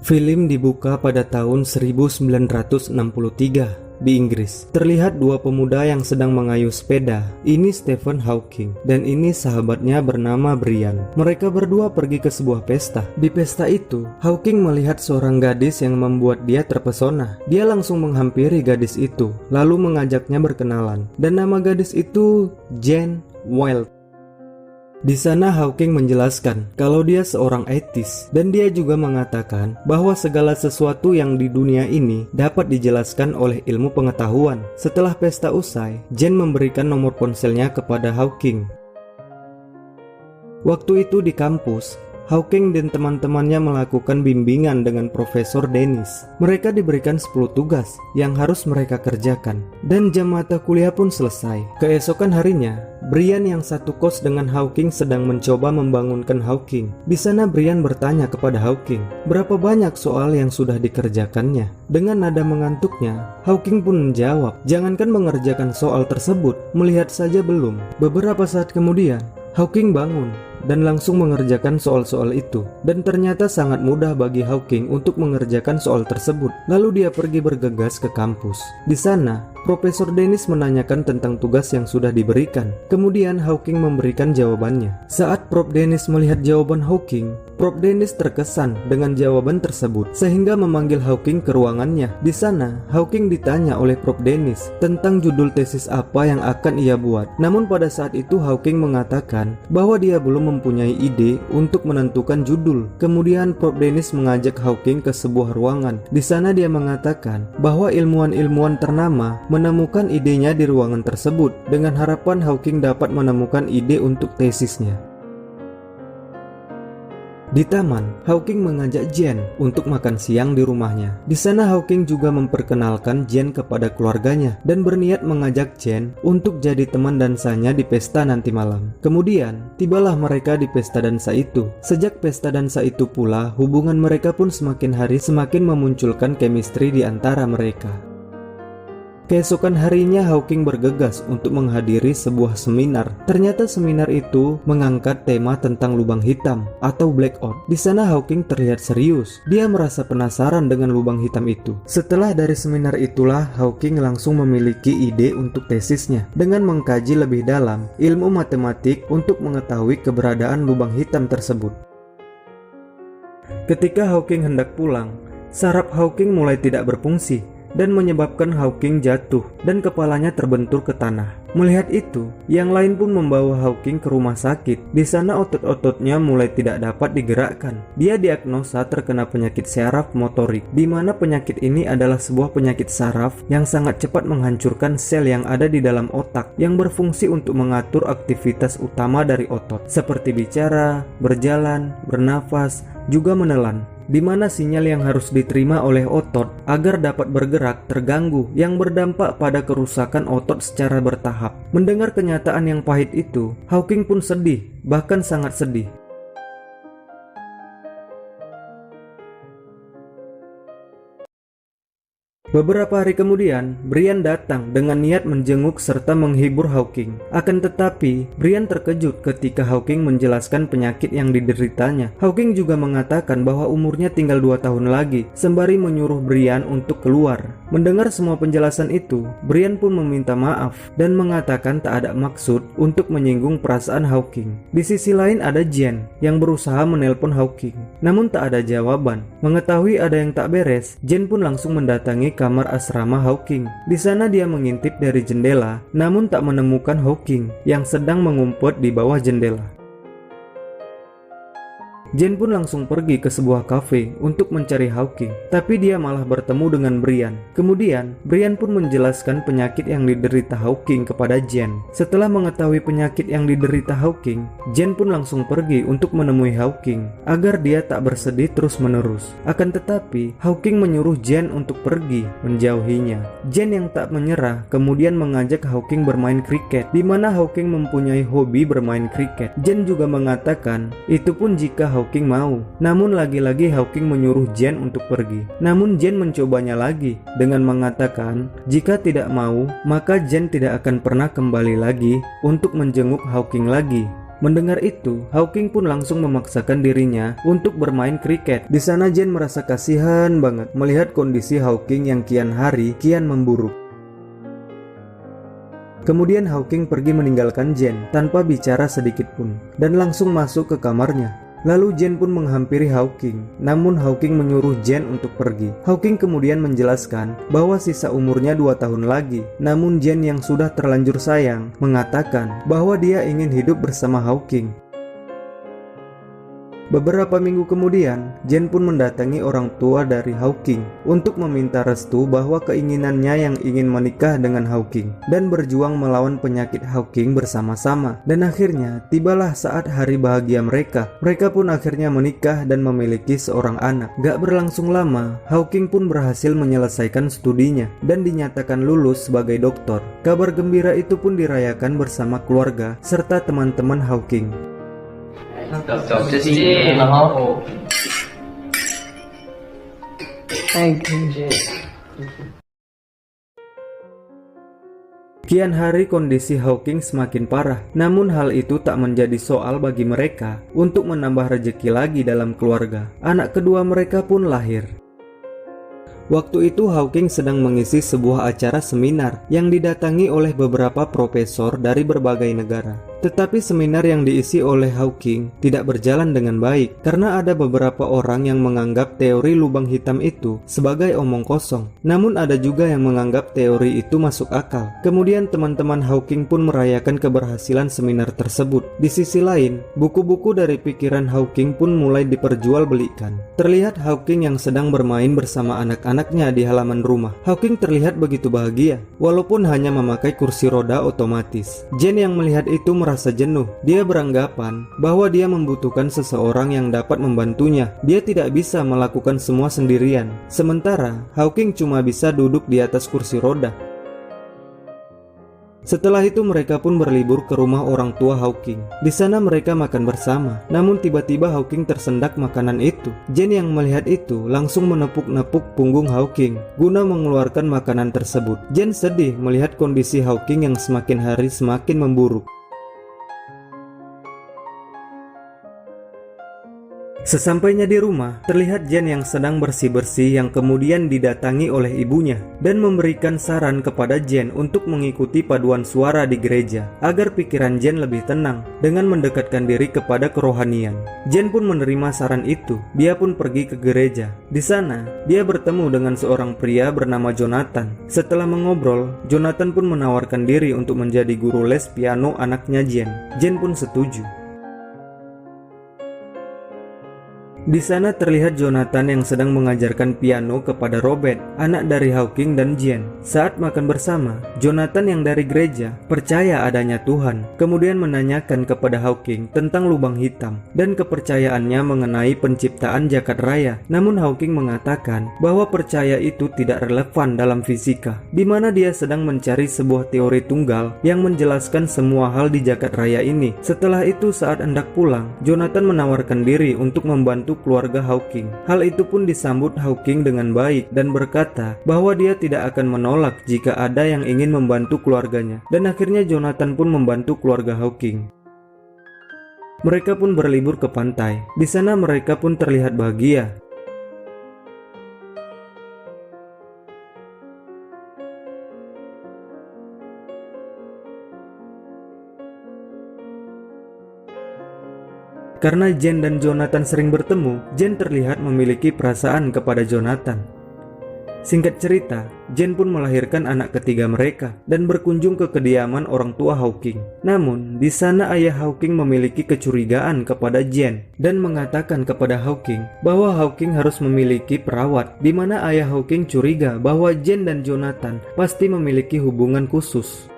Film dibuka pada tahun 1963 di Inggris. Terlihat dua pemuda yang sedang mengayuh sepeda. Ini Stephen Hawking dan ini sahabatnya bernama Brian. Mereka berdua pergi ke sebuah pesta. Di pesta itu, Hawking melihat seorang gadis yang membuat dia terpesona. Dia langsung menghampiri gadis itu, lalu mengajaknya berkenalan. Dan nama gadis itu Jane Wilde. Di sana Hawking menjelaskan kalau dia seorang ateis dan dia juga mengatakan bahwa segala sesuatu yang di dunia ini dapat dijelaskan oleh ilmu pengetahuan. Setelah pesta usai, Jane memberikan nomor ponselnya kepada Hawking. Waktu itu di kampus, Hawking dan teman-temannya melakukan bimbingan dengan Profesor Dennis. Mereka diberikan 10 tugas yang harus mereka kerjakan dan jam mata kuliah pun selesai. Keesokan harinya, Brian yang satu kos dengan Hawking sedang mencoba membangunkan Hawking. Di sana Brian bertanya kepada Hawking, berapa banyak soal yang sudah dikerjakannya. Dengan nada mengantuknya, Hawking pun menjawab, jangankan mengerjakan soal tersebut, melihat saja belum. Beberapa saat kemudian, Hawking bangun dan langsung mengerjakan soal-soal itu. Dan ternyata sangat mudah bagi Hawking untuk mengerjakan soal tersebut. Lalu dia pergi bergegas ke kampus. Di sana, Profesor Dennis menanyakan tentang tugas yang sudah diberikan. Kemudian Hawking memberikan jawabannya. Saat Prof Dennis melihat jawaban Hawking, Prof Dennis terkesan dengan jawaban tersebut sehingga memanggil Hawking ke ruangannya. Di sana, Hawking ditanya oleh Prof Dennis tentang judul tesis apa yang akan ia buat. Namun pada saat itu Hawking mengatakan bahwa dia belum mempunyai ide untuk menentukan judul. Kemudian Prof Dennis mengajak Hawking ke sebuah ruangan. Di sana dia mengatakan bahwa ilmuwan-ilmuwan ternama menemukan idenya di ruangan tersebut dengan harapan Hawking dapat menemukan ide untuk tesisnya. Di taman, Hawking mengajak Jane untuk makan siang di rumahnya. Di sana Hawking juga memperkenalkan Jane kepada keluarganya dan berniat mengajak Jane untuk jadi teman dansanya di pesta nanti malam. Kemudian, tibalah mereka di pesta dansa itu. Sejak pesta dansa itu pula, hubungan mereka pun semakin hari semakin memunculkan chemistry di antara mereka. Keesokan harinya Hawking bergegas untuk menghadiri sebuah seminar. Ternyata seminar itu mengangkat tema tentang lubang hitam atau blackout. Di sana Hawking terlihat serius. Dia merasa penasaran dengan lubang hitam itu. Setelah dari seminar itulah Hawking langsung memiliki ide untuk tesisnya dengan mengkaji lebih dalam ilmu matematik untuk mengetahui keberadaan lubang hitam tersebut. Ketika Hawking hendak pulang, saraf Hawking mulai tidak berfungsi dan menyebabkan Hawking jatuh dan kepalanya terbentur ke tanah. Melihat itu, yang lain pun membawa Hawking ke rumah sakit. Di sana otot-ototnya mulai tidak dapat digerakkan. Dia diagnosa terkena penyakit saraf motorik, di mana penyakit ini adalah sebuah penyakit saraf yang sangat cepat menghancurkan sel yang ada di dalam otak yang berfungsi untuk mengatur aktivitas utama dari otot, seperti bicara, berjalan, bernafas, juga menelan, di mana sinyal yang harus diterima oleh otot agar dapat bergerak terganggu yang berdampak pada kerusakan otot secara bertahap. Mendengar kenyataan yang pahit itu, Hawking pun sedih, bahkan sangat sedih. Beberapa hari kemudian, Brian datang dengan niat menjenguk serta menghibur Hawking. Akan tetapi, Brian terkejut ketika Hawking menjelaskan penyakit yang dideritanya. Hawking juga mengatakan bahwa umurnya tinggal 2 tahun lagi, sembari menyuruh Brian untuk keluar. Mendengar semua penjelasan itu, Brian pun meminta maaf dan mengatakan tak ada maksud untuk menyinggung perasaan Hawking. Di sisi lain ada Jane yang berusaha menelpon Hawking, namun tak ada jawaban. Mengetahui ada yang tak beres, Jane pun langsung mendatangi kamar asrama Hawking. Di sana dia mengintip dari jendela, namun tak menemukan Hawking yang sedang mengumpet di bawah jendela. Jane pun langsung pergi ke sebuah kafe untuk mencari Hawking, tapi dia malah bertemu dengan Brian. Kemudian, Brian pun menjelaskan penyakit yang diderita Hawking kepada Jane. Setelah mengetahui penyakit yang diderita Hawking, Jane pun langsung pergi untuk menemui Hawking agar dia tak bersedih terus-menerus. Akan tetapi, Hawking menyuruh Jane untuk pergi menjauhinya. Jane yang tak menyerah kemudian mengajak Hawking bermain kriket, di mana Hawking mempunyai hobi bermain kriket. Jane juga mengatakan itu pun jika Hawking mau. Namun lagi-lagi Hawking menyuruh Jane untuk pergi. Namun Jane mencobanya lagi dengan mengatakan jika tidak mau, maka Jane tidak akan pernah kembali lagi untuk menjenguk Hawking lagi. Mendengar itu, Hawking pun langsung memaksakan dirinya untuk bermain kriket. Di sana Jen merasa kasihan banget melihat kondisi Hawking yang kian hari kian memburuk. Kemudian Hawking pergi meninggalkan Jen tanpa bicara sedikit pun dan langsung masuk ke kamarnya. Lalu Jen pun menghampiri Hawking, namun Hawking menyuruh Jen untuk pergi. Hawking kemudian menjelaskan bahwa sisa umurnya 2 tahun lagi, namun Jen yang sudah terlanjur sayang mengatakan bahwa dia ingin hidup bersama Hawking. Beberapa minggu kemudian, Jen pun mendatangi orang tua dari Hawking untuk meminta restu bahwa keinginannya yang ingin menikah dengan Hawking dan berjuang melawan penyakit Hawking bersama-sama. Dan akhirnya, tibalah saat hari bahagia mereka. Mereka pun akhirnya menikah dan memiliki seorang anak. Gak berlangsung lama, Hawking pun berhasil menyelesaikan studinya dan dinyatakan lulus sebagai dokter. Kabar gembira itu pun dirayakan bersama keluarga serta teman-teman Hawking. Kian hari kondisi Hawking semakin parah, namun hal itu tak menjadi soal bagi mereka untuk menambah rezeki lagi dalam keluarga. Anak kedua mereka pun lahir. Waktu itu Hawking sedang mengisi sebuah acara seminar yang didatangi oleh beberapa profesor dari berbagai negara. Tetapi seminar yang diisi oleh Hawking tidak berjalan dengan baik karena ada beberapa orang yang menganggap teori lubang hitam itu sebagai omong kosong. Namun ada juga yang menganggap teori itu masuk akal. Kemudian teman-teman Hawking pun merayakan keberhasilan seminar tersebut. Di sisi lain, buku-buku dari pikiran Hawking pun mulai diperjualbelikan. Terlihat Hawking yang sedang bermain bersama anak-anaknya di halaman rumah. Hawking terlihat begitu bahagia, walaupun hanya memakai kursi roda otomatis. Jen yang melihat itu merasa jenuh. Dia beranggapan bahwa dia membutuhkan seseorang yang dapat membantunya. Dia tidak bisa melakukan semua sendirian. Sementara Hawking cuma bisa duduk di atas kursi roda. Setelah itu mereka pun berlibur ke rumah orang tua Hawking. Di sana mereka makan bersama. Namun tiba-tiba Hawking tersendak makanan itu. Jen yang melihat itu langsung menepuk-nepuk punggung Hawking guna mengeluarkan makanan tersebut. Jen sedih melihat kondisi Hawking yang semakin hari semakin memburuk. Sesampainya di rumah, terlihat Jen yang sedang bersih-bersih yang kemudian didatangi oleh ibunya dan memberikan saran kepada Jen untuk mengikuti paduan suara di gereja agar pikiran Jen lebih tenang dengan mendekatkan diri kepada kerohanian. Jen pun menerima saran itu. Dia pun pergi ke gereja. Di sana, dia bertemu dengan seorang pria bernama Jonathan. Setelah mengobrol, Jonathan pun menawarkan diri untuk menjadi guru les piano anaknya Jen. Jen pun setuju. Di sana terlihat Jonathan yang sedang mengajarkan piano kepada Robert, anak dari Hawking dan Jen. Saat makan bersama, Jonathan yang dari gereja percaya adanya Tuhan, kemudian menanyakan kepada Hawking tentang lubang hitam dan kepercayaannya mengenai penciptaan jagat raya. Namun Hawking mengatakan bahwa percaya itu tidak relevan dalam fisika, di mana dia sedang mencari sebuah teori tunggal yang menjelaskan semua hal di jagat raya ini. Setelah itu saat hendak pulang, Jonathan menawarkan diri untuk membantu keluarga Hawking. Hal itu pun disambut Hawking dengan baik dan berkata bahwa dia tidak akan menolak jika ada yang ingin membantu keluarganya. Dan akhirnya Jonathan pun membantu keluarga Hawking. Mereka pun berlibur ke pantai. Di sana mereka pun terlihat bahagia. Karena Jen dan Jonathan sering bertemu, Jen terlihat memiliki perasaan kepada Jonathan. Singkat cerita, Jen pun melahirkan anak ketiga mereka dan berkunjung ke kediaman orang tua Hawking. Namun, di sana ayah Hawking memiliki kecurigaan kepada Jen dan mengatakan kepada Hawking bahwa Hawking harus memiliki perawat, di mana ayah Hawking curiga bahwa Jen dan Jonathan pasti memiliki hubungan khusus.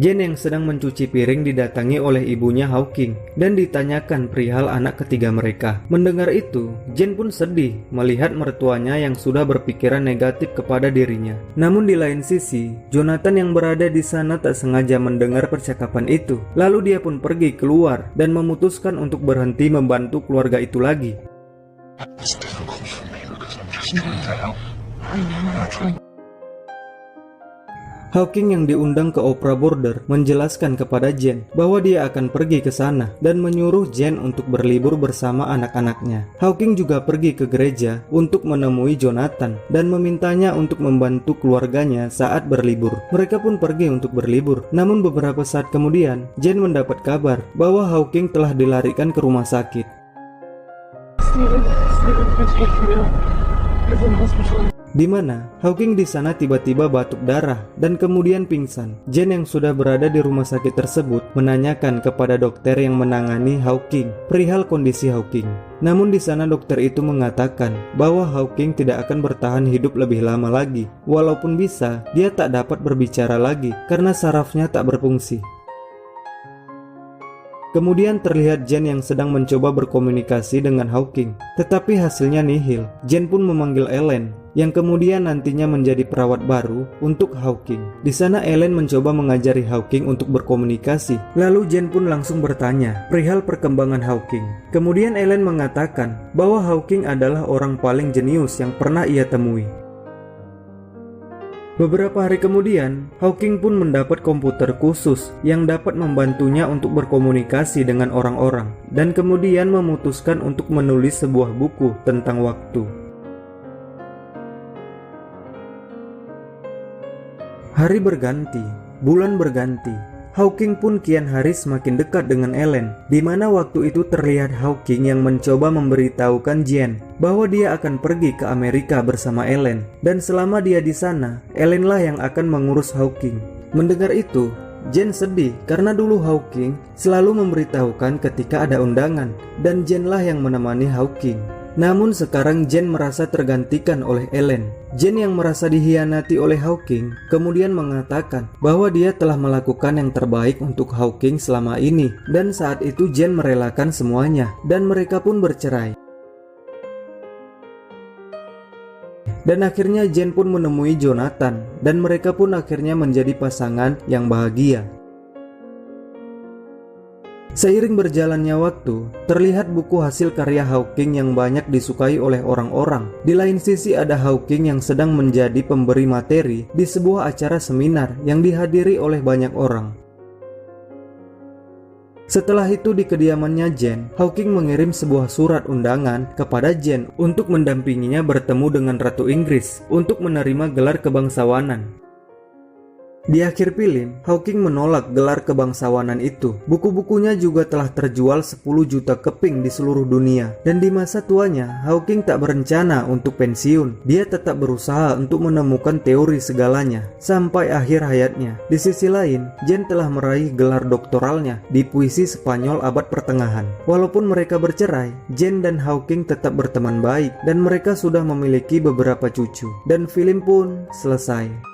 Jen yang sedang mencuci piring didatangi oleh ibunya Hawking dan ditanyakan perihal anak ketiga mereka. Mendengar itu, Jen pun sedih melihat mertuanya yang sudah berpikiran negatif kepada dirinya. Namun di lain sisi, Jonathan yang berada di sana tak sengaja mendengar percakapan itu. Lalu dia pun pergi keluar dan memutuskan untuk berhenti membantu keluarga itu lagi. Hawking yang diundang ke Opera Border menjelaskan kepada Jane bahwa dia akan pergi ke sana dan menyuruh Jane untuk berlibur bersama anak-anaknya. Hawking juga pergi ke gereja untuk menemui Jonathan dan memintanya untuk membantu keluarganya saat berlibur. Mereka pun pergi untuk berlibur. Namun beberapa saat kemudian, Jane mendapat kabar bahwa Hawking telah dilarikan ke rumah sakit. Di mana Hawking di sana tiba-tiba batuk darah dan kemudian pingsan. Jane yang sudah berada di rumah sakit tersebut menanyakan kepada dokter yang menangani Hawking perihal kondisi Hawking. Namun di sana dokter itu mengatakan bahwa Hawking tidak akan bertahan hidup lebih lama lagi. Walaupun bisa, dia tak dapat berbicara lagi karena sarafnya tak berfungsi. Kemudian terlihat Jane yang sedang mencoba berkomunikasi dengan Hawking, tetapi hasilnya nihil. Jane pun memanggil Ellen, yang kemudian nantinya menjadi perawat baru untuk Hawking. Di sana Ellen mencoba mengajari Hawking untuk berkomunikasi. Lalu Jane pun langsung bertanya perihal perkembangan Hawking. Kemudian Ellen mengatakan bahwa Hawking adalah orang paling jenius yang pernah ia temui. Beberapa hari kemudian, Hawking pun mendapat komputer khusus yang dapat membantunya untuk berkomunikasi dengan orang-orang, dan kemudian memutuskan untuk menulis sebuah buku tentang waktu. Hari berganti, bulan berganti. Hawking pun kian hari semakin dekat dengan Ellen, di mana waktu itu terlihat Hawking yang mencoba memberitahukan Jane bahwa dia akan pergi ke Amerika bersama Ellen, dan selama dia di sana, Ellen lah yang akan mengurus Hawking. Mendengar itu, Jane sedih karena dulu Hawking selalu memberitahukan ketika ada undangan, dan Jane lah yang menemani Hawking. Namun sekarang Jane merasa tergantikan oleh Ellen. Jane yang merasa dihianati oleh Hawking kemudian mengatakan bahwa dia telah melakukan yang terbaik untuk Hawking selama ini, dan saat itu Jane merelakan semuanya dan mereka pun bercerai. Dan akhirnya Jane pun menemui Jonathan dan mereka pun akhirnya menjadi pasangan yang bahagia. Seiring berjalannya waktu, terlihat buku hasil karya Hawking yang banyak disukai oleh orang-orang. Di lain sisi ada Hawking yang sedang menjadi pemberi materi di sebuah acara seminar yang dihadiri oleh banyak orang. Setelah itu di kediamannya Jane, Hawking mengirim sebuah surat undangan kepada Jane untuk mendampinginya bertemu dengan Ratu Inggris untuk menerima gelar kebangsawanan. Di akhir film, Hawking menolak gelar kebangsawanan itu. Buku-bukunya juga telah terjual 10 juta keping di seluruh dunia. Dan di masa tuanya, Hawking tak berencana untuk pensiun. Dia tetap berusaha untuk menemukan teori segalanya sampai akhir hayatnya. Di sisi lain, Jane telah meraih gelar doktoralnya di puisi Spanyol abad pertengahan. Walaupun mereka bercerai, Jane dan Hawking tetap berteman baik dan mereka sudah memiliki beberapa cucu. Dan film pun selesai.